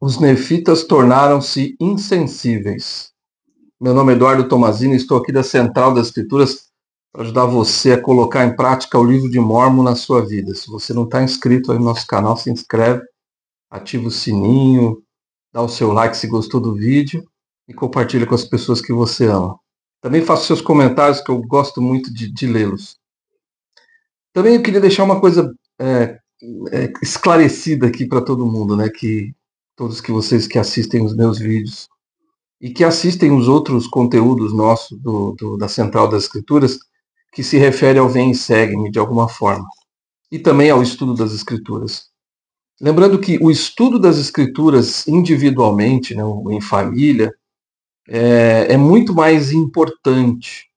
Os nefitas tornaram-se insensíveis. Meu nome é Eduardo Tomazini, estou aqui da Central das Escrituras para ajudar você a colocar em prática o livro de Mórmon na sua vida. Se você não está inscrito aí no nosso canal, se inscreve, ativa o sininho, dá o seu like se gostou do vídeo e compartilha com as pessoas que você ama. Também faça seus comentários, que eu gosto muito de lê-los. Também eu queria deixar uma coisa esclarecida aqui para todo mundo, né? Que todos que vocês que assistem os meus vídeos e que assistem os outros conteúdos nossos da Central das Escrituras, que se refere ao Vem e Segue-me de alguma forma, e também ao estudo das Escrituras. Lembrando que o estudo das Escrituras individualmente, né, em família, é muito mais importante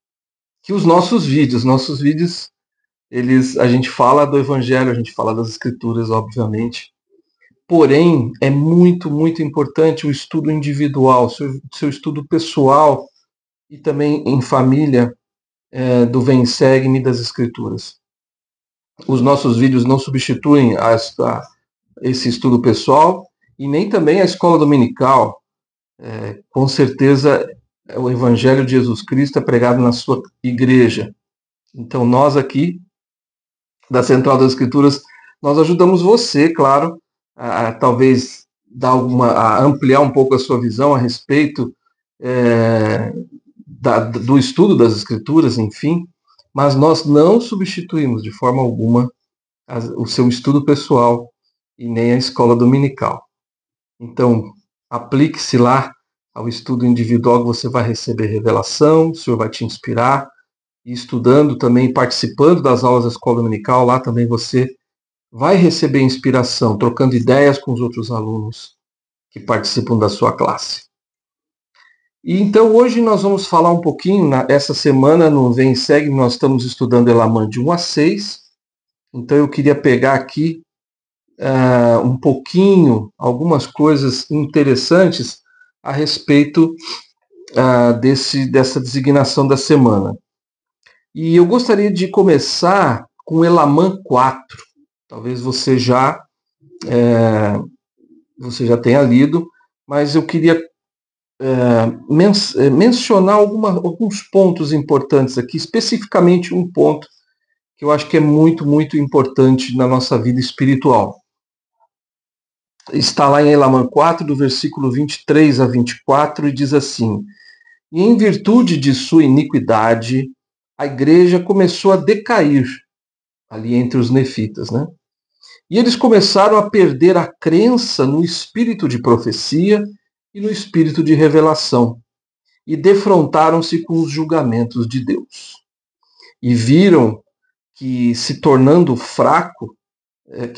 que os nossos vídeos. Nossos vídeos, a gente fala do Evangelho, a gente fala das Escrituras, obviamente. Porém, é muito, muito importante o estudo individual, seu estudo pessoal e também em família do Vem e Segue-me das Escrituras. Os nossos vídeos não substituem esse estudo pessoal e nem também a escola dominical. Com certeza, o Evangelho de Jesus Cristo é pregado na sua igreja. Então, nós aqui, da Central das Escrituras, nós ajudamos você, claro, a talvez a ampliar um pouco a sua visão a respeito do estudo das Escrituras, enfim, mas nós não substituímos de forma alguma o seu estudo pessoal e nem a escola dominical. Então, aplique-se lá ao estudo individual, que você vai receber revelação, o Senhor vai te inspirar, e estudando também, participando das aulas da escola dominical, lá também você vai receber inspiração, trocando ideias com os outros alunos que participam da sua classe. E então hoje nós vamos falar um pouquinho, essa semana no Vem e Segue, nós estamos estudando Elamã de 1 a 6, então eu queria pegar aqui um pouquinho, algumas coisas interessantes a respeito dessa designação da semana. E eu gostaria de começar com Elamã 4. Talvez você já tenha lido, mas eu queria mencionar alguns pontos importantes aqui, especificamente um ponto que eu acho que é muito, muito importante na nossa vida espiritual. Está lá em Elamã 4, do versículo 23 a 24, e diz assim: E em virtude de sua iniquidade, a igreja começou a decair, ali entre os nefitas, né? E eles começaram a perder a crença no espírito de profecia e no espírito de revelação, e defrontaram-se com os julgamentos de Deus. E viram que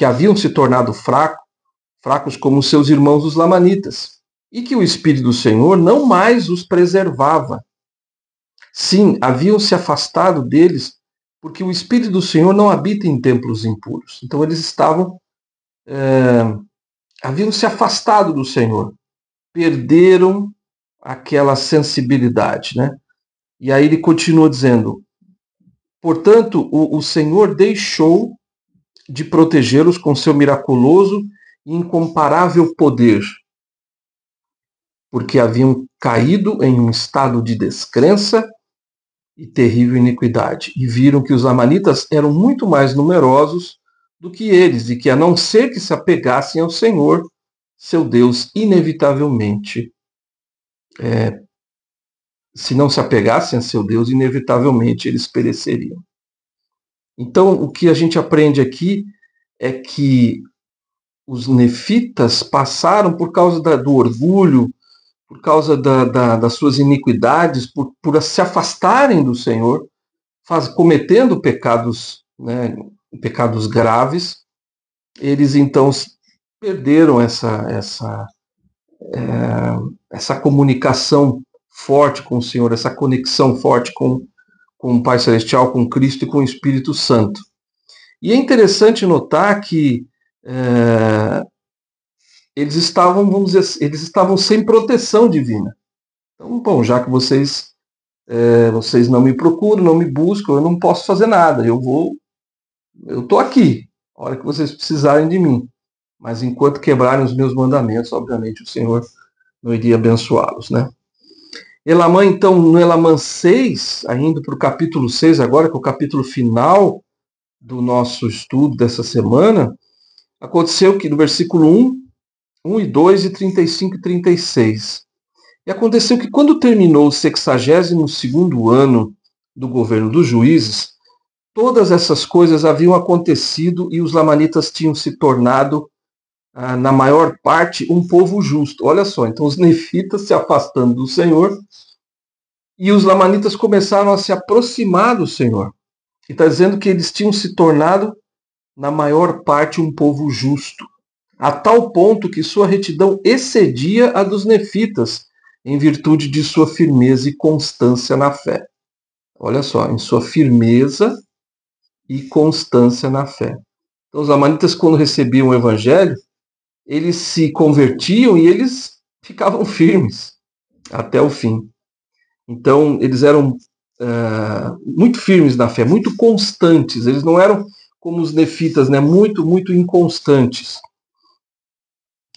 haviam se tornado fracos como seus irmãos os lamanitas, e que o Espírito do Senhor não mais os preservava. Sim, haviam se afastado deles, porque o Espírito do Senhor não habita em templos impuros. Então eles haviam se afastado do Senhor, perderam aquela sensibilidade, né? E aí ele continua dizendo: portanto, o Senhor deixou de protegê-los com seu miraculoso e incomparável poder, porque haviam caído em um estado de descrença e terrível iniquidade, e viram que os amanitas eram muito mais numerosos do que eles, e que, a não ser que se apegassem ao Senhor, seu Deus, inevitavelmente, se não se apegassem a seu Deus, inevitavelmente eles pereceriam. Então, o que a gente aprende aqui é que os nefitas passaram, por causa do orgulho, por causa das suas iniquidades, por se afastarem do Senhor, cometendo pecados, né, pecados graves, eles então perderam essa comunicação forte com o Senhor, essa conexão forte com o Pai Celestial, com Cristo e com o Espírito Santo. E é interessante notar que eles estavam, vamos dizer, eles estavam sem proteção divina. Então, bom, já que vocês não me procuram, não me buscam, eu não posso fazer nada. Eu estou aqui, a hora que vocês precisarem de mim. mas enquanto quebrarem os meus mandamentos, obviamente o Senhor não iria abençoá-los, né? Elamã, então, no Elamã 6, indo para o capítulo 6 agora, que é o capítulo final do nosso estudo dessa semana, aconteceu que no versículo 1 e 2 e 35 e 36. E aconteceu que quando terminou o 62º ano do governo dos juízes, todas essas coisas haviam acontecido e os lamanitas tinham se tornado, na maior parte, um povo justo. Olha só, então os nefitas se afastando do Senhor e os lamanitas começaram a se aproximar do Senhor. E está dizendo que eles tinham se tornado, na maior parte, um povo justo, a tal ponto que sua retidão excedia a dos nefitas, em virtude de sua firmeza e constância na fé. Olha só, em sua firmeza e constância na fé. Então, os lamanitas, quando recebiam o evangelho, eles se convertiam e eles ficavam firmes até o fim. Então, eles eram muito firmes na fé, muito constantes. Eles não eram como os nefitas, né? Muito inconstantes.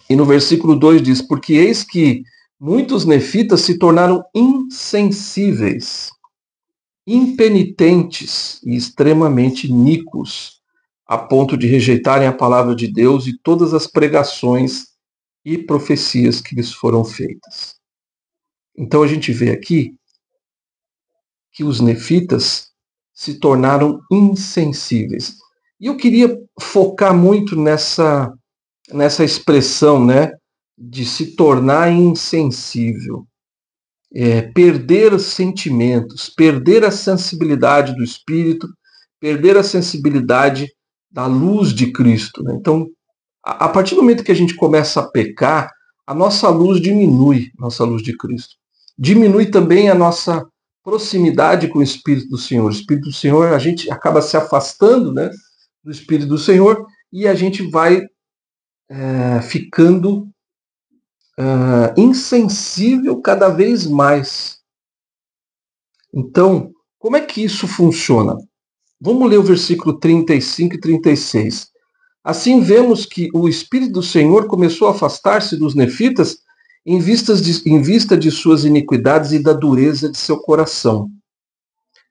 E no versículo 2 diz: porque eis que muitos nefitas se tornaram insensíveis, impenitentes e extremamente iníquos, a ponto de rejeitarem a palavra de Deus e todas as pregações e profecias que lhes foram feitas. Então a gente vê aqui que os nefitas se tornaram insensíveis. E eu queria focar muito nessa expressão, né, de se tornar insensível. Perder os sentimentos, perder a sensibilidade do Espírito, perder a sensibilidade da luz de Cristo, né? Então, a partir do momento que a gente começa a pecar, a nossa luz diminui, nossa luz de Cristo. Diminui também a nossa proximidade com o Espírito do Senhor. O Espírito do Senhor, a gente acaba se afastando, né, do Espírito do Senhor e a gente vai ficando insensível cada vez mais. Então, como é que isso funciona? Vamos ler o versículo 35 e 36. Assim vemos que o Espírito do Senhor começou a afastar-se dos nefitas em vista de suas iniquidades e da dureza de seu coração.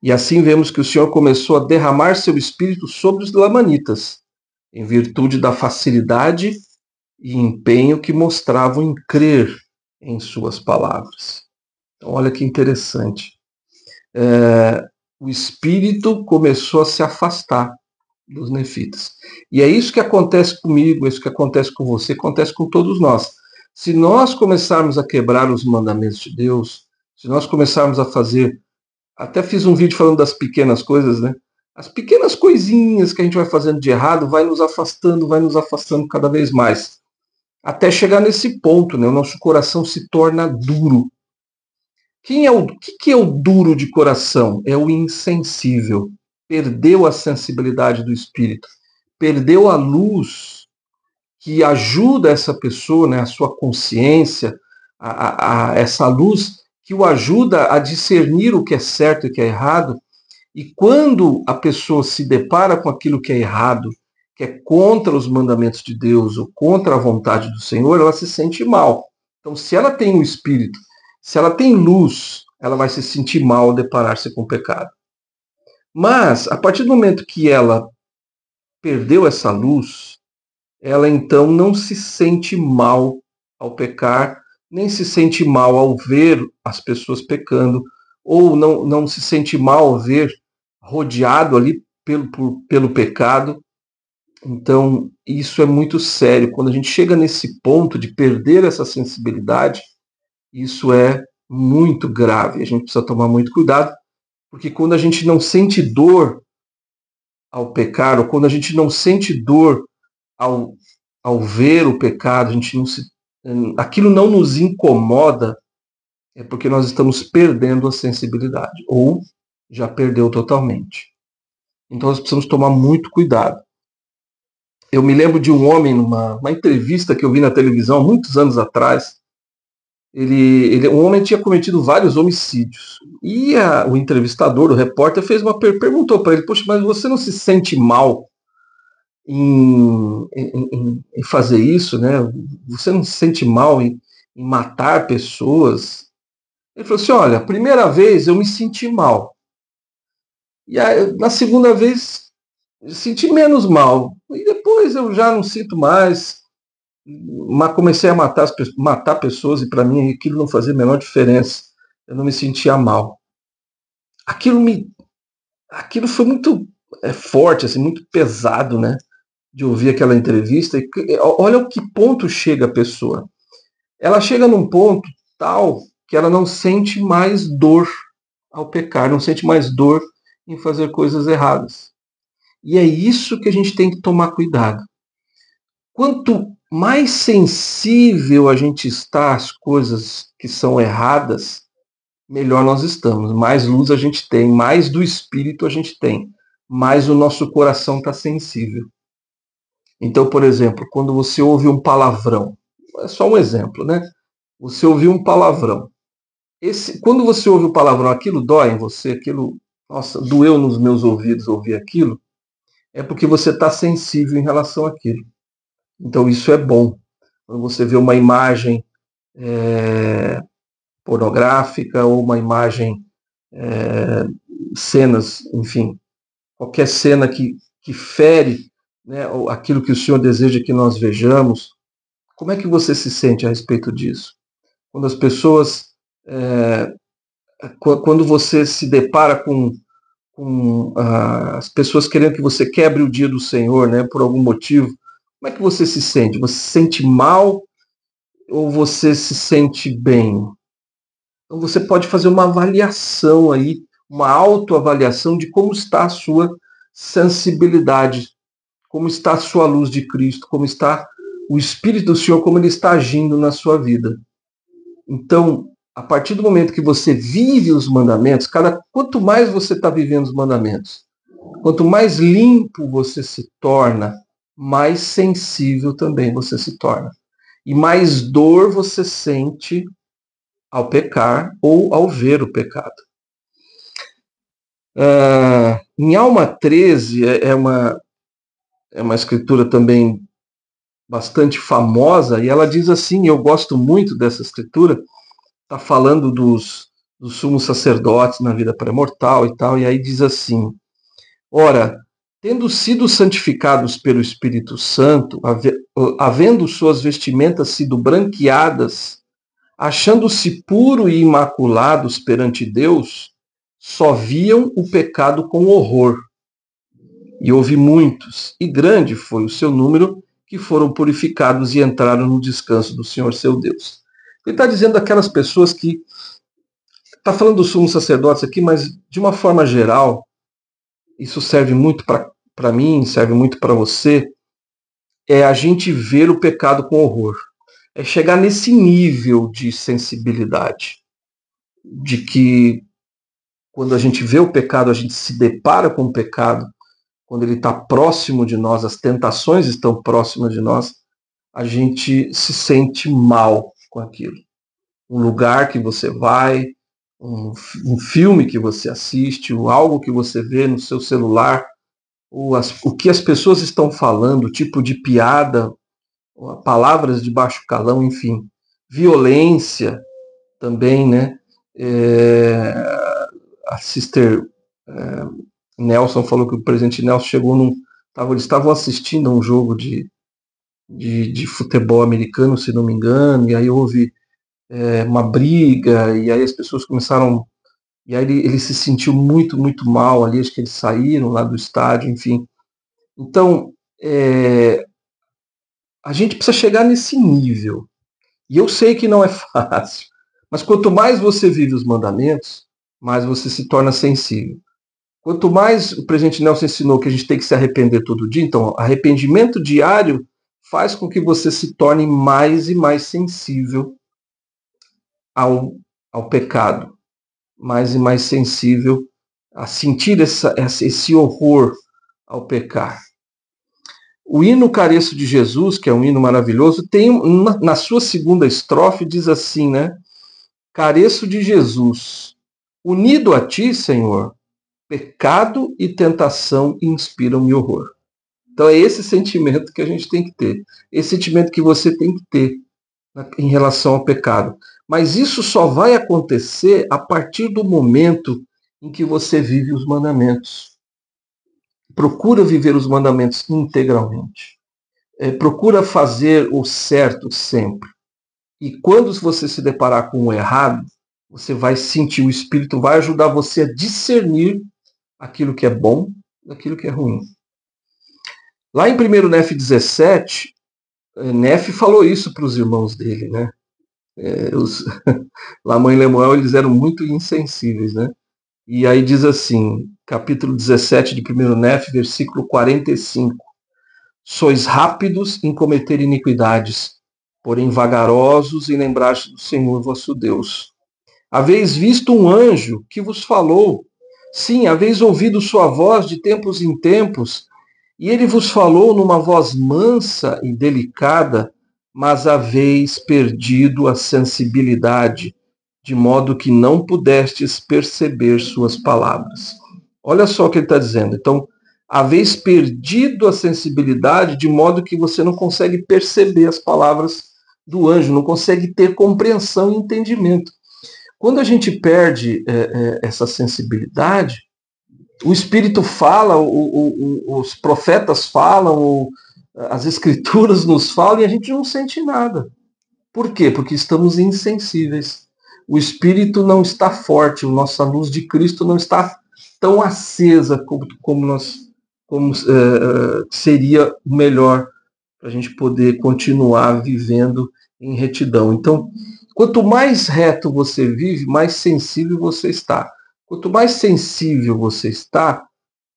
E assim vemos que o Senhor começou a derramar seu Espírito sobre os lamanitas, em virtude da facilidade e empenho que mostravam em crer em suas palavras. Então, olha que interessante. O Espírito começou a se afastar dos nefitas. E é isso que acontece comigo, é isso que acontece com você, acontece com todos nós. Se nós começarmos a quebrar os mandamentos de Deus, se nós começarmos a fazer, até fiz um vídeo falando das pequenas coisas, né? As pequenas coisinhas que a gente vai fazendo de errado vai nos afastando cada vez mais. Até chegar nesse ponto, né? O nosso coração se torna duro. O que é o duro de coração? É o insensível. Perdeu a sensibilidade do espírito. Perdeu a luz que ajuda essa pessoa, né, a sua consciência, essa luz que o ajuda a discernir o que é certo e o que é errado. E quando a pessoa se depara com aquilo que é errado, que é contra os mandamentos de Deus ou contra a vontade do Senhor, ela se sente mal. Então, se ela tem o Espírito, se ela tem luz, ela vai se sentir mal ao deparar-se com o pecado. Mas, a partir do momento que ela perdeu essa luz, ela então não se sente mal ao pecar, nem se sente mal ao ver as pessoas pecando, ou não se sente mal ao ver rodeado ali pelo pecado. Então, isso é muito sério. Quando a gente chega nesse ponto de perder essa sensibilidade, isso é muito grave. A gente precisa tomar muito cuidado, porque quando a gente não sente dor ao pecar, ou quando a gente não sente dor ao ver o pecado, a gente aquilo não nos incomoda, é porque nós estamos perdendo a sensibilidade, ou já perdeu totalmente. Então nós precisamos tomar muito cuidado. Eu me lembro de um homem, numa entrevista que eu vi na televisão há muitos anos atrás. Um homem tinha cometido vários homicídios. E o entrevistador, o repórter, perguntou para ele: poxa, mas você não se sente mal em fazer isso, né? Você não se sente mal em matar pessoas? Ele falou assim, olha, a primeira vez eu me senti mal. E aí, na segunda vez, eu senti menos mal. E depois eu já não sinto mais. Mas comecei a matar pessoas e para mim aquilo não fazia a menor diferença. Eu não me sentia mal. Aquilo me, aquilo foi muito forte, assim, muito pesado, né? De ouvir aquela entrevista. E olha o que ponto chega a pessoa. Ela chega num ponto tal que ela não sente mais dor ao pecar, não sente mais dor em fazer coisas erradas. E é isso que a gente tem que tomar cuidado. Quanto mais sensível a gente está às coisas que são erradas, melhor nós estamos. Mais luz a gente tem, mais do espírito a gente tem, mais o nosso coração está sensível. Então, por exemplo, quando você ouve um palavrão, é só um exemplo, né? Você ouviu um palavrão. Quando você ouve o palavrão, aquilo dói em você, aquilo, nossa, doeu nos meus ouvidos ouvir aquilo, é porque você está sensível em relação àquilo. Então isso é bom. Quando você vê uma imagem pornográfica ou uma imagem, cenas, enfim, qualquer cena que fere, né, aquilo que o Senhor deseja que nós vejamos, como é que você se sente a respeito disso? Quando as pessoas, quando você se depara com as pessoas querendo que você quebre o dia do Senhor, né, por algum motivo, como é que você se sente? Você se sente mal ou você se sente bem? Então você pode fazer uma avaliação aí, uma autoavaliação de como está a sua sensibilidade, como está a sua luz de Cristo, como está o Espírito do Senhor, como ele está agindo na sua vida. Então, a partir do momento que você vive os mandamentos, quanto mais você está vivendo os mandamentos, quanto mais limpo você se torna, mais sensível também você se torna. E mais dor você sente ao pecar ou ao ver o pecado. Em Alma 13 é uma escritura também bastante famosa, e ela diz assim, eu gosto muito dessa escritura, está falando dos sumos sacerdotes na vida pré-mortal e tal, e aí diz assim, ora, tendo sido santificados pelo Espírito Santo, havendo suas vestimentas sido branqueadas, achando-se puros e imaculados perante Deus, só viam o pecado com horror. E houve muitos, e grande foi o seu número, que foram purificados e entraram no descanso do Senhor seu Deus. Ele está dizendo aquelas pessoas que, está falando dos sumos sacerdotes aqui, mas de uma forma geral, isso serve muito para mim, serve muito para você, é a gente ver o pecado com horror. É chegar nesse nível de sensibilidade, de que quando a gente vê o pecado, a gente se depara com o pecado, quando ele está próximo de nós, as tentações estão próximas de nós, a gente se sente mal com aquilo. Um lugar que você vai, um filme que você assiste, ou algo que você vê no seu celular, o que as pessoas estão falando, o tipo de piada, palavras de baixo calão, enfim. Violência também, né? A Sister Nelson falou que o presidente Nelson chegou eles estavam assistindo a um jogo de futebol americano, se não me engano, e aí houve uma briga, e aí as pessoas começaram. E aí ele se sentiu muito, muito mal ali, acho que eles saíram lá do estádio, enfim. Então, a gente precisa chegar nesse nível. E eu sei que não é fácil, mas quanto mais você vive os mandamentos, mais você se torna sensível. Quanto mais o presidente Nelson ensinou que a gente tem que se arrepender todo dia, então arrependimento diário faz com que você se torne mais e mais sensível ao pecado, mais e mais sensível a sentir esse horror ao pecar. O hino Careço de Jesus, que é um hino maravilhoso, tem na sua segunda estrofe diz assim, né? Careço de Jesus, unido a ti, Senhor, pecado e tentação inspiram-me horror. Então é esse sentimento que a gente tem que ter. Esse sentimento que você tem que ter em relação ao pecado. Mas isso só vai acontecer a partir do momento em que você vive os mandamentos. Procura viver os mandamentos integralmente. Procura fazer o certo sempre. E quando você se deparar com o errado, você vai sentir, o Espírito vai ajudar você a discernir aquilo que é bom daquilo que é ruim. Lá em 1 Nef 17, Nef falou isso para os irmãos dele, né? Lamã e Lemuel, eles eram muito insensíveis, né? E aí diz assim, capítulo 17 de 1 Nef, versículo 45. Sois rápidos em cometer iniquidades, porém vagarosos em lembrar-se do Senhor vosso Deus. Haveis visto um anjo que vos falou, sim, haveis ouvido sua voz de tempos em tempos, e ele vos falou numa voz mansa e delicada, mas haveis perdido a sensibilidade, de modo que não pudestes perceber suas palavras. Olha só o que ele está dizendo. Então, haveis perdido a sensibilidade, de modo que você não consegue perceber as palavras do anjo, não consegue ter compreensão e entendimento. Quando a gente perde essa sensibilidade, o Espírito fala, os profetas falam, as Escrituras nos falam e a gente não sente nada. Por quê? Porque estamos insensíveis. O Espírito não está forte, a nossa luz de Cristo não está tão acesa como seria melhor para a gente poder continuar vivendo em retidão. Então, quanto mais reto você vive, mais sensível você está. Quanto mais sensível você está,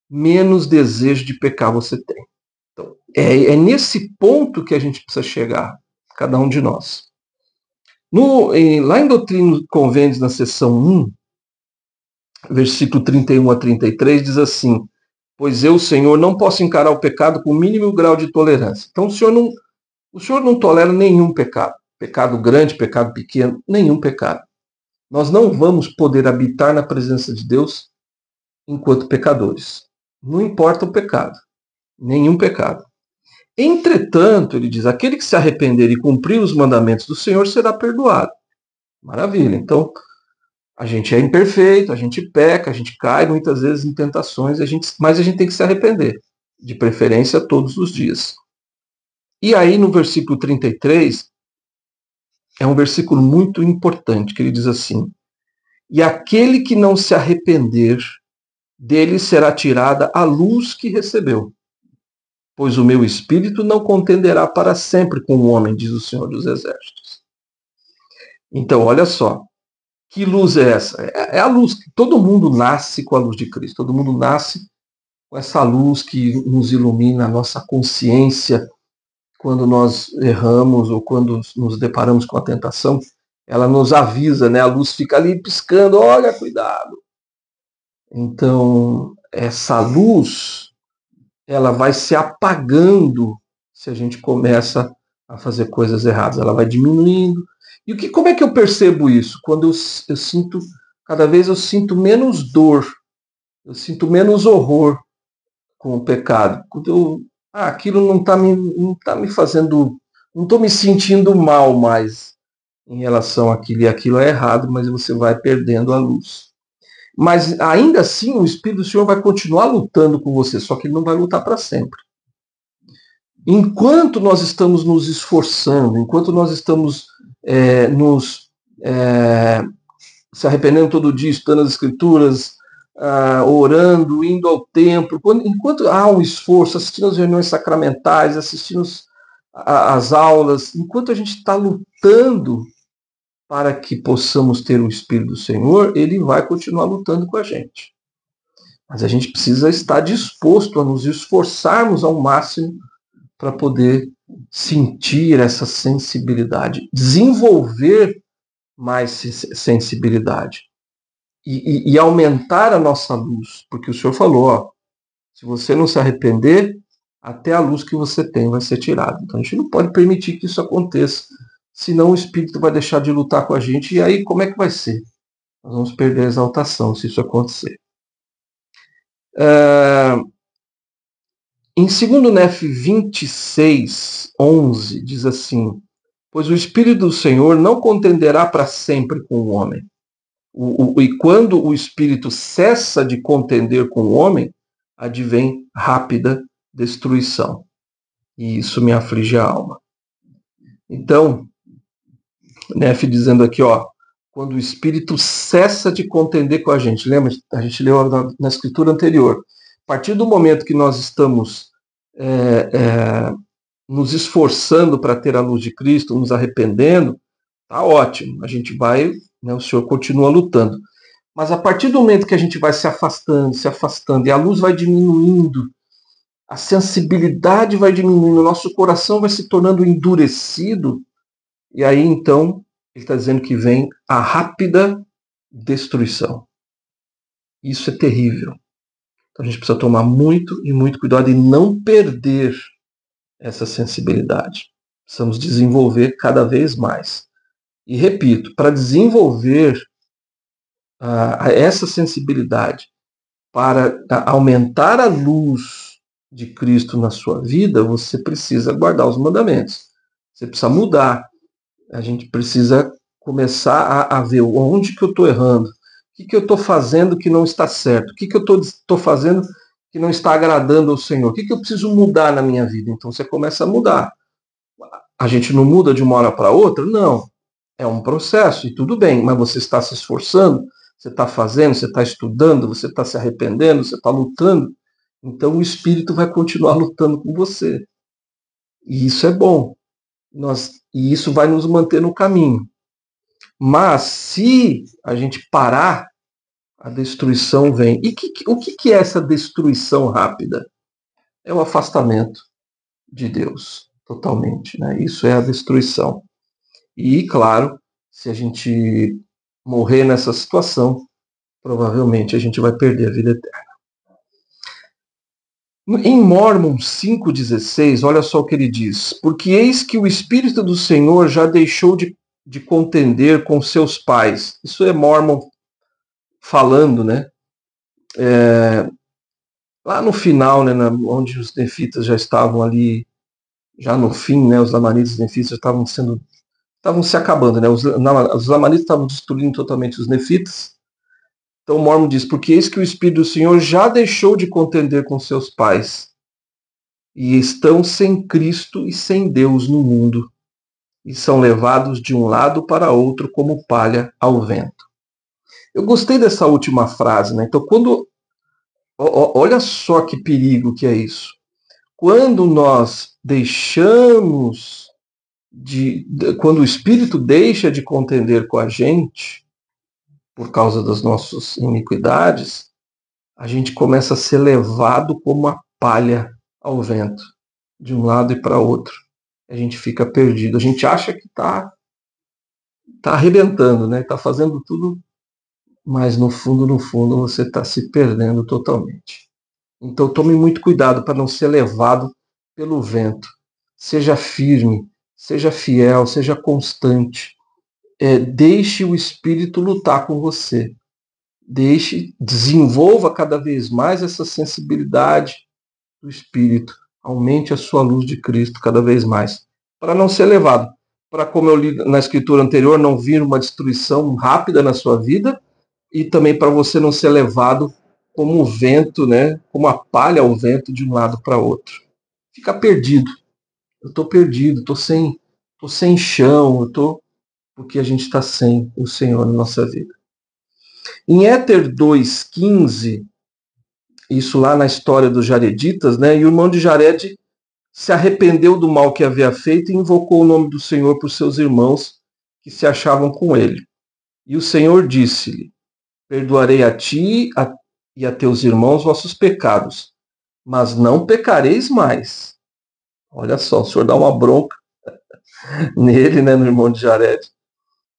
menos desejo de pecar você tem. Então, é nesse ponto que a gente precisa chegar, cada um de nós. Lá em Doutrina e Convênios, na seção 1, versículo 31 a 33, diz assim: pois eu, Senhor, não posso encarar o pecado com o mínimo grau de tolerância. Então, o Senhor não tolera nenhum pecado. Pecado grande, pecado pequeno, nenhum pecado. Nós não vamos poder habitar na presença de Deus enquanto pecadores. Não importa o pecado. Nenhum pecado. Entretanto, ele diz, aquele que se arrepender e cumprir os mandamentos do Senhor será perdoado. Maravilha. Então, a gente é imperfeito, a gente peca, a gente cai muitas vezes em tentações, mas a gente tem que se arrepender. De preferência todos os dias. E aí, no versículo 33, é um versículo muito importante, que ele diz assim: e aquele que não se arrepender, dele será tirada a luz que recebeu. Pois o meu espírito não contenderá para sempre com o homem, diz o Senhor dos Exércitos. Então, olha só, que luz é essa? É a luz que todo mundo nasce com a luz de Cristo. Todo mundo nasce com essa luz que nos ilumina a nossa consciência quando nós erramos ou quando nos deparamos com a tentação. Ela nos avisa, né? A luz fica ali piscando, olha, cuidado. Então, essa luz, ela vai se apagando se a gente começa a fazer coisas erradas. Ela vai diminuindo. E como é que eu percebo isso? Quando eu sinto, cada vez eu sinto menos dor, eu sinto menos horror com o pecado. Quando aquilo não tá me fazendo, não estou me sentindo mal mais em relação àquilo, e aquilo é errado, mas você vai perdendo a luz. Mas ainda assim o Espírito do Senhor vai continuar lutando com você, só que ele não vai lutar para sempre. Enquanto nós estamos nos esforçando, enquanto nós estamos se arrependendo todo dia, estudando as Escrituras, orando, indo ao templo, enquanto há um esforço, assistindo as reuniões sacramentais, assistindo as aulas, enquanto a gente está lutando para que possamos ter o Espírito do Senhor, ele vai continuar lutando com a gente. Mas a gente precisa estar disposto a nos esforçarmos ao máximo para poder sentir essa sensibilidade, desenvolver mais sensibilidade e aumentar a nossa luz, porque o Senhor falou, ó, se você não se arrepender, até a luz que você tem vai ser tirada. Então a gente não pode permitir que isso aconteça, senão o Espírito vai deixar de lutar com a gente, e aí como é que vai ser? Nós vamos perder a exaltação se isso acontecer. Em 2 Nef 26:11, diz assim: pois o Espírito do Senhor não contenderá para sempre com o homem. E quando o Espírito cessa de contender com o homem, advém rápida destruição. E isso me aflige a alma. Então, Nef dizendo aqui, quando o Espírito cessa de contender com a gente, lembra? A gente leu na escritura anterior. A partir do momento que nós estamos nos esforçando para ter a luz de Cristo, nos arrependendo, tá ótimo. A gente vai, né, o Senhor continua lutando. Mas a partir do momento que a gente vai se afastando, e a luz vai diminuindo, a sensibilidade vai diminuindo, o nosso coração vai se tornando endurecido, e aí então ele está dizendo que vem a rápida destruição. Isso é terrível. Então a gente precisa tomar muito e muito cuidado e não perder essa sensibilidade. Precisamos desenvolver cada vez mais. E repito, para desenvolver essa sensibilidade, para aumentar a luz de Cristo na sua vida, você precisa guardar os mandamentos. Você precisa mudar. A gente precisa começar a ver onde que eu estou errando, o que eu estou fazendo que não está certo, o que eu estou fazendo que não está agradando ao Senhor, o que eu preciso mudar na minha vida. Então você começa a mudar. A gente não muda de uma hora para outra? Não. É um processo, e tudo bem, mas você está se esforçando, você está fazendo, você está estudando, você está se arrependendo, você está lutando, então o Espírito vai continuar lutando com você. E isso é bom. E isso vai nos manter no caminho. Mas se a gente parar, a destruição vem. E o que é essa destruição rápida? É o afastamento de Deus, totalmente, né? Isso é a destruição. E, claro, se a gente morrer nessa situação, provavelmente a gente vai perder a vida eterna. Em Mormon 5,16, olha só o que ele diz: porque eis que o Espírito do Senhor já deixou de contender com seus pais. Isso é Mormon falando, né? Lá no final, né, onde os nefitas já estavam ali, já no fim, né, os lamanitas e os nefitas já estavam se acabando, né? Os lamanitas estavam destruindo totalmente os nefitas. Então o Mormon diz: porque eis que o Espírito do Senhor já deixou de contender com seus pais, e estão sem Cristo e sem Deus no mundo, e são levados de um lado para outro como palha ao vento. Eu gostei dessa última frase, né? Então olha só que perigo que é isso. Quando nós deixamos quando o Espírito deixa de contender com a gente, por causa das nossas iniquidades, a gente começa a ser levado como a palha ao vento, de um lado e para outro. A gente fica perdido. A gente acha que está arrebentando, né? Está fazendo tudo, mas no fundo, você está se perdendo totalmente. Então tome muito cuidado para não ser levado pelo vento. Seja firme, seja fiel, seja constante. Deixe o Espírito lutar com você. Desenvolva cada vez mais essa sensibilidade do Espírito. Aumente a sua luz de Cristo cada vez mais. Para não ser levado. Para, como eu li na escritura anterior, não vir uma destruição rápida na sua vida. E também para você não ser levado como o vento, né? Como a palha ao vento de um lado para outro. Fica perdido. Eu estou perdido, estou sem chão, porque a gente está sem o Senhor na nossa vida. Em Éter 2,15, isso lá na história dos Jareditas, né? E o irmão de Jared se arrependeu do mal que havia feito e invocou o nome do Senhor por seus irmãos que se achavam com ele. E o Senhor disse-lhe: perdoarei a ti e a teus irmãos vossos pecados, mas não pecareis mais. Olha só, o Senhor dá uma bronca nele, né, no irmão de Jared.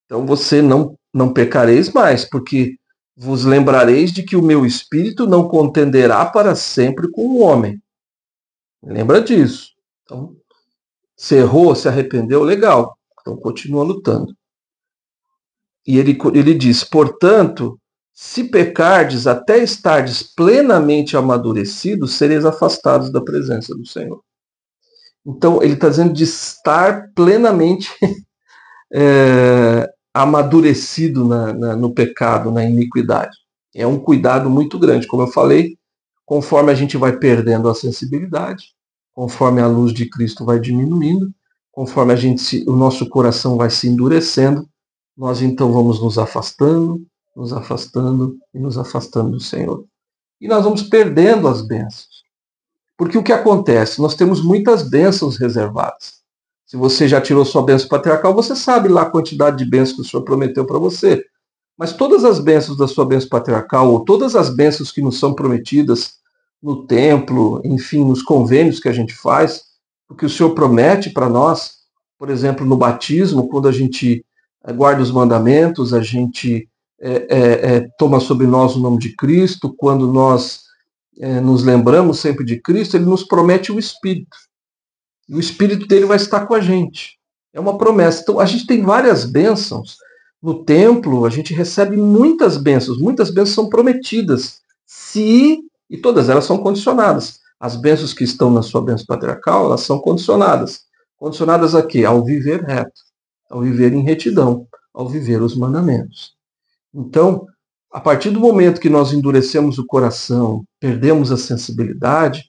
Então você não pecareis mais, porque vos lembrareis de que o meu espírito não contenderá para sempre com o homem. Lembra disso. Então, se errou, se arrependeu, legal. Então continua lutando. E ele diz: portanto, Se pecardes até estardes plenamente amadurecidos, sereis afastados da presença do Senhor. Então, ele está dizendo de estar plenamente amadurecido no pecado, na iniquidade. É um cuidado muito grande, como eu falei, conforme a gente vai perdendo a sensibilidade, conforme a luz de Cristo vai diminuindo, conforme o nosso coração vai se endurecendo, nós então vamos nos afastando e nos afastando do Senhor. E nós vamos perdendo as bênçãos. Porque o que acontece? Nós temos muitas bênçãos reservadas. Se você já tirou sua bênção patriarcal, você sabe lá a quantidade de bênçãos que o Senhor prometeu para você. Mas todas as bênçãos da sua bênção patriarcal, ou todas as bênçãos que nos são prometidas no templo, enfim, nos convênios que a gente faz, o que o Senhor promete para nós, por exemplo, no batismo, quando a gente guarda os mandamentos, a gente toma sobre nós o nome de Cristo, quando nós nos lembramos sempre de Cristo, ele nos promete o Espírito. E o Espírito dele vai estar com a gente. É uma promessa. Então, a gente tem várias bênçãos. No templo, a gente recebe muitas bênçãos são prometidas. E todas elas são condicionadas. As bênçãos que estão na sua bênção patriarcal, elas são condicionadas. Condicionadas a quê? Ao viver reto, ao viver em retidão, ao viver os mandamentos. Então, a partir do momento que nós endurecemos o coração, perdemos a sensibilidade,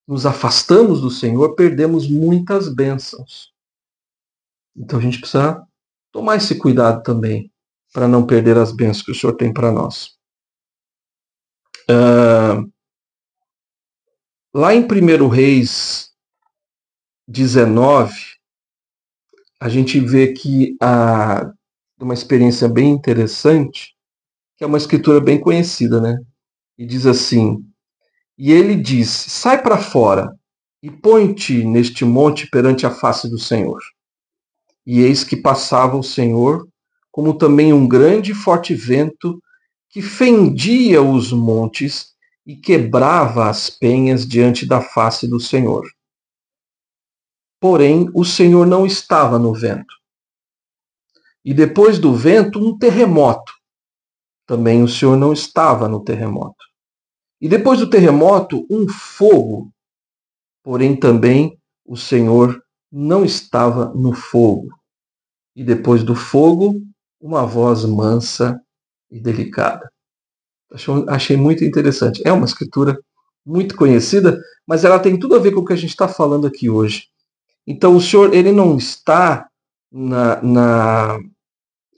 nos afastamos do Senhor, perdemos muitas bênçãos. Então a gente precisa tomar esse cuidado também, para não perder as bênçãos que o Senhor tem para nós. Lá em 1 Reis 19, a gente vê que há uma experiência bem interessante, que é uma escritura bem conhecida, né? E diz assim: e ele disse: sai para fora e põe-te neste monte perante a face do Senhor. E eis que passava o Senhor, como também um grande e forte vento, que fendia os montes e quebrava as penhas diante da face do Senhor. Porém, o Senhor não estava no vento. E depois do vento, um terremoto. Também o Senhor não estava no terremoto. E depois do terremoto, um fogo. Porém, também o Senhor não estava no fogo. E depois do fogo, uma voz mansa e delicada. Achei muito interessante. É uma escritura muito conhecida, mas ela tem tudo a ver com o que a gente está falando aqui hoje. Então, o Senhor, ele não está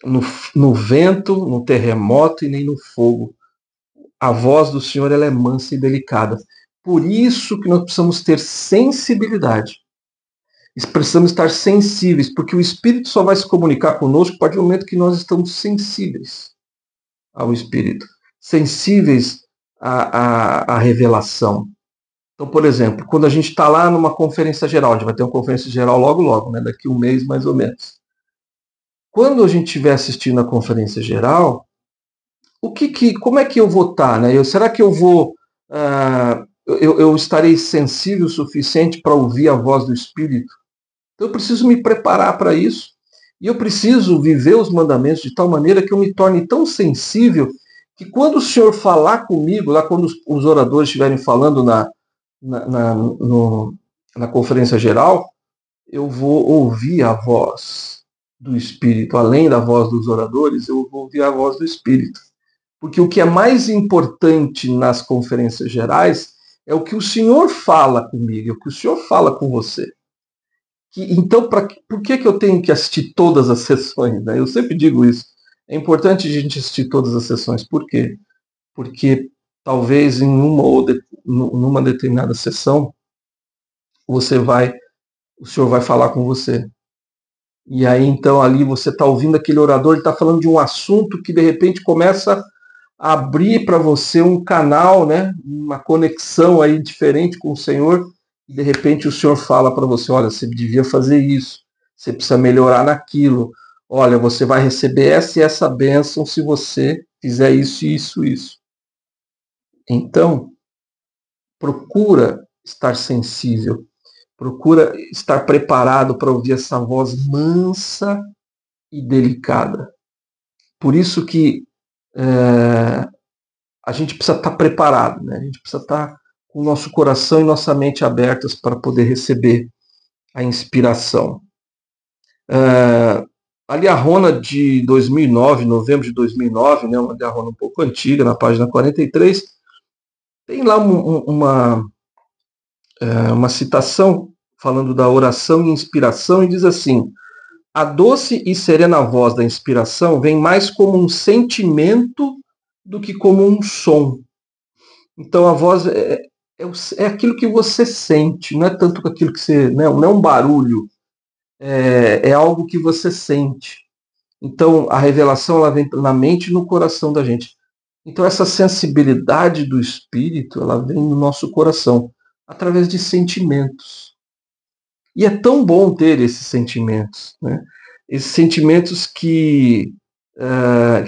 no vento, no terremoto e nem no fogo. A voz do Senhor, ela é mansa e delicada. Por isso que nós precisamos ter sensibilidade. Precisamos estar sensíveis, porque o Espírito só vai se comunicar conosco a partir do momento que nós estamos sensíveis ao Espírito, sensíveis à revelação. Então, por exemplo, quando a gente está lá numa conferência geral, a gente vai ter uma conferência geral logo, né, daqui um mês mais ou menos. Quando a gente estiver assistindo a conferência geral, como é que eu vou estar? Né? Será que eu vou... eu estarei sensível o suficiente para ouvir a voz do Espírito? Então eu preciso me preparar para isso. E eu preciso viver os mandamentos de tal maneira que eu me torne tão sensível que quando o Senhor falar comigo, lá quando os oradores estiverem falando na conferência geral, eu vou ouvir a voz do Espírito. Além da voz dos oradores, eu vou ouvir a voz do Espírito. Porque o que é mais importante nas conferências gerais é o que o Senhor fala comigo, é o que o Senhor fala com você. Então, por que eu tenho que assistir todas as sessões? Né? Eu sempre digo isso. É importante a gente assistir todas as sessões. Por quê? Porque talvez numa determinada sessão, o Senhor vai falar com você. E aí, então, ali você está ouvindo aquele orador, ele está falando de um assunto que, de repente, começa a abrir para você um canal, né? Uma conexão aí diferente com o Senhor. E de repente o Senhor fala para você: olha, você devia fazer isso, você precisa melhorar naquilo, olha, você vai receber essa e essa bênção se você fizer isso. Então, procura estar sensível, procura estar preparado para ouvir essa voz mansa e delicada. Por isso que a gente precisa estar preparado, né? A gente precisa estar com o nosso coração e nossa mente abertas para poder receber a inspiração. A Liahona de 2009, novembro de 2009, né, uma Liahona um pouco antiga, na página 43, tem lá uma citação falando da oração e inspiração, e diz assim: a doce e serena voz da inspiração vem mais como um sentimento do que como um som. Então a voz é aquilo que você sente, não é tanto aquilo que você. Não é um barulho, é algo que você sente. Então a revelação ela vem na mente e no coração da gente. Então essa sensibilidade do espírito ela vem no nosso coração através de sentimentos. E é tão bom ter esses sentimentos, né? Esses sentimentos que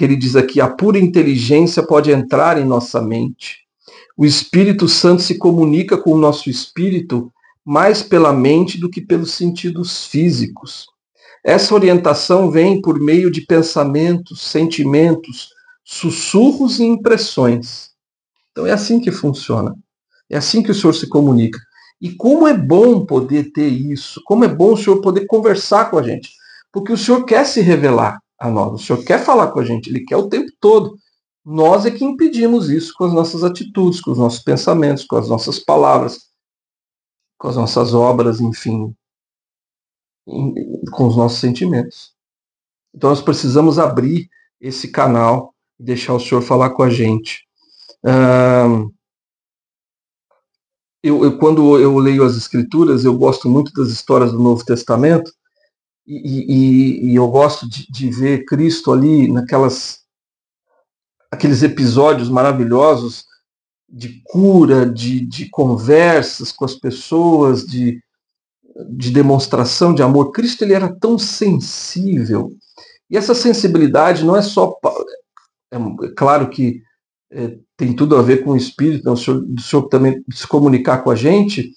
ele diz aqui, a pura inteligência pode entrar em nossa mente. O Espírito Santo se comunica com o nosso espírito mais pela mente do que pelos sentidos físicos. Essa orientação vem por meio de pensamentos, sentimentos, sussurros e impressões. Então é assim que funciona. É assim que o Senhor se comunica. E como é bom poder ter isso, como é bom o Senhor poder conversar com a gente. Porque o Senhor quer se revelar a nós, o Senhor quer falar com a gente, Ele quer o tempo todo. Nós é que impedimos isso com as nossas atitudes, com os nossos pensamentos, com as nossas palavras, com as nossas obras, enfim, com os nossos sentimentos. Então nós precisamos abrir esse canal e deixar o Senhor falar com a gente. Quando eu leio as Escrituras, eu gosto muito das histórias do Novo Testamento e eu gosto de ver Cristo ali aqueles episódios maravilhosos de cura, de conversas com as pessoas, de demonstração de amor. Cristo ele era tão sensível. E essa sensibilidade não é só... É claro que tem tudo a ver com o Espírito, né? O Senhor também se comunicar com a gente,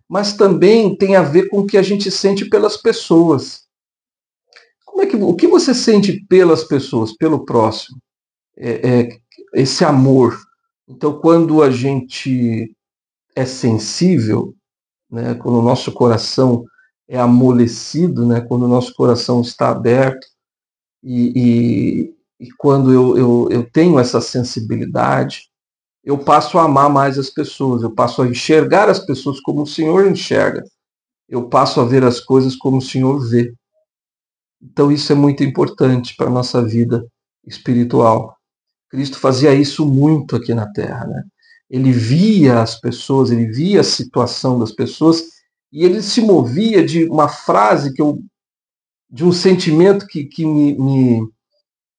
mas também tem a ver com o que a gente sente pelas pessoas. O que você sente pelas pessoas, pelo próximo? Esse amor. Então, quando a gente é sensível, né, quando o nosso coração é amolecido, né, quando o nosso coração está aberto, e quando eu tenho essa sensibilidade, eu passo a amar mais as pessoas, eu passo a enxergar as pessoas como o Senhor enxerga, eu passo a ver as coisas como o Senhor vê. Então isso é muito importante para a nossa vida espiritual. Cristo fazia isso muito aqui na Terra, né? Ele via as pessoas, ele via a situação das pessoas e ele se movia de uma frase de um sentimento que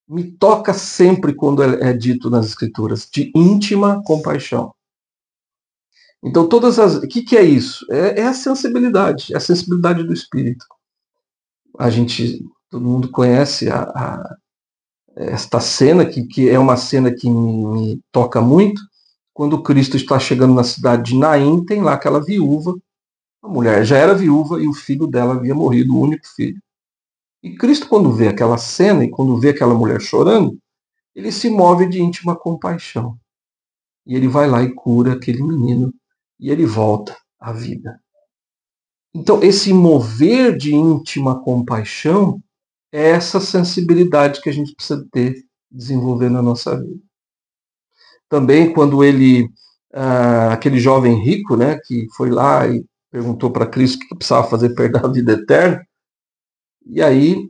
me toca sempre quando é dito nas Escrituras, de íntima compaixão. Então, o que é isso? É a sensibilidade, é a sensibilidade do Espírito. Todo mundo conhece esta cena, que é uma cena que me toca muito. Quando Cristo está chegando na cidade de Naim, tem lá aquela viúva, a mulher já era viúva e o filho dela havia morrido, o único filho. E Cristo, quando vê aquela cena e quando vê aquela mulher chorando, ele se move de íntima compaixão. E ele vai lá e cura aquele menino e ele volta à vida. Então, esse mover de íntima compaixão é essa sensibilidade que a gente precisa desenvolver na nossa vida. Também quando aquele jovem rico, né, que foi lá e perguntou para Cristo o que precisava fazer para herdar a vida eterna, e aí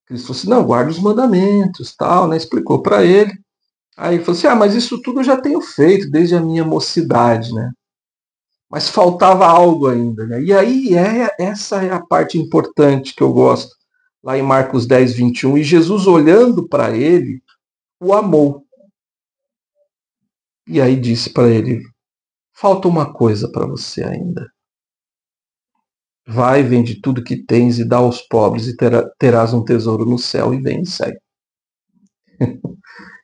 Cristo falou assim, não, guarda os mandamentos, tal, né, explicou para ele. Aí ele falou assim, mas isso tudo eu já tenho feito desde a minha mocidade, né? Mas faltava algo ainda, né? E aí essa é a parte importante que eu gosto, lá em Marcos 10, 21, e Jesus olhando para ele, o amou. E aí disse para ele, falta uma coisa para você ainda. Vai, vende tudo que tens e dá aos pobres e terás um tesouro no céu e vem e segue.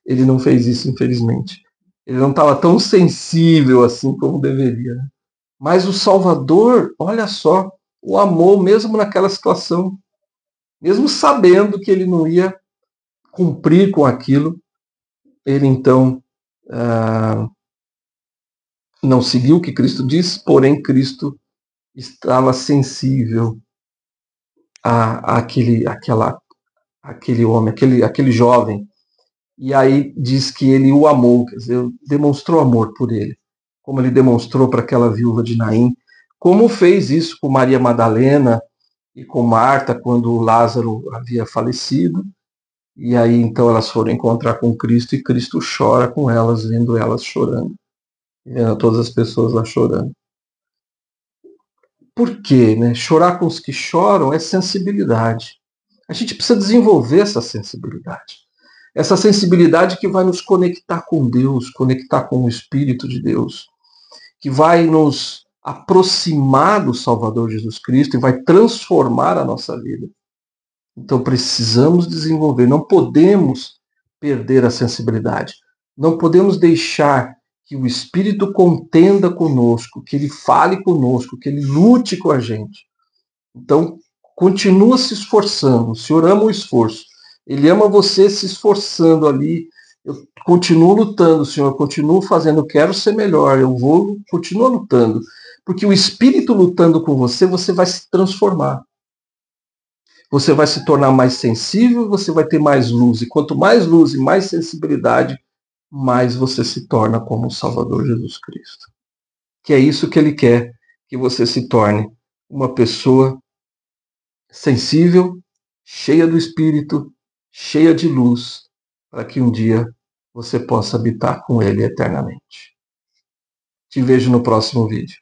Ele não fez isso, infelizmente. Ele não estava tão sensível assim como deveria. Mas o Salvador, olha só, o amou mesmo naquela situação. Mesmo sabendo que ele não ia cumprir com aquilo, ele então não seguiu o que Cristo disse, porém Cristo estava sensível àquele homem, aquele jovem. E aí diz que ele o amou, quer dizer, demonstrou amor por ele, como ele demonstrou para aquela viúva de Naim, como fez isso com Maria Madalena e com Marta quando Lázaro havia falecido. E aí então elas foram encontrar com Cristo e Cristo chora com elas, vendo elas chorando, vendo todas as pessoas lá chorando. Por quê? Né? Chorar com os que choram é sensibilidade. A gente precisa desenvolver essa sensibilidade. Essa sensibilidade que vai nos conectar com Deus, conectar com o Espírito de Deus, que vai nos aproximar do Salvador Jesus Cristo e vai transformar a nossa vida. Então precisamos desenvolver, não podemos perder a sensibilidade. Não podemos deixar que o Espírito contenda conosco, que ele fale conosco, que ele lute com a gente. Então, continua se esforçando. O Senhor ama o esforço. Ele ama você se esforçando ali. Eu continuo lutando, Senhor. Eu continuo fazendo. Eu quero ser melhor. Continuo lutando. Porque o Espírito lutando com você, você vai se transformar. Você vai se tornar mais sensível, você vai ter mais luz. E quanto mais luz e mais sensibilidade, mais você se torna como o Salvador Jesus Cristo. Que é isso que ele quer que você se torne. Uma pessoa sensível, cheia do Espírito, cheia de luz, para que um dia você possa habitar com ele eternamente. Te vejo no próximo vídeo.